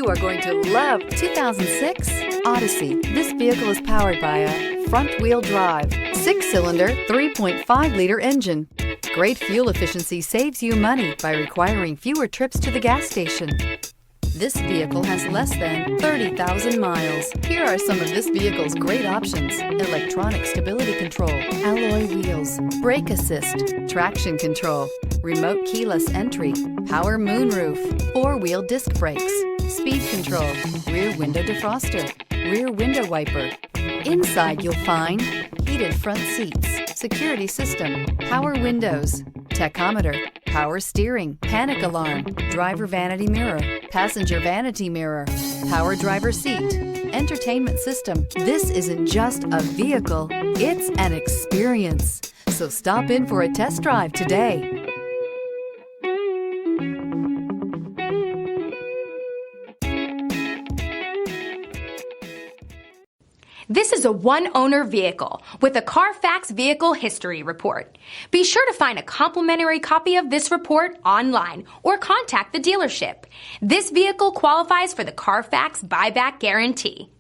are going to love 2006 Odyssey. This vehicle is powered by a front-wheel drive, 6-cylinder, 3.5-liter engine. Great fuel efficiency saves you money by requiring fewer trips to the gas station. This vehicle has less than 30,000 miles. Here are some of this vehicle's great options: electronic stability control, alloy wheels, brake assist, traction control, remote keyless entry, power moonroof, 4-wheel disc brakes, speed control, rear window defroster, rear window wiper. Inside you'll find heated front seats, security system, power windows, tachometer, power steering, panic alarm, driver vanity mirror, passenger vanity mirror, power driver seat, entertainment system. This isn't just a vehicle, it's an experience. So stop in for a test drive today. This is a one-owner vehicle with a Carfax Vehicle History Report. Be sure to find a complimentary copy of this report online or contact the dealership. This vehicle qualifies for the Carfax Buyback Guarantee.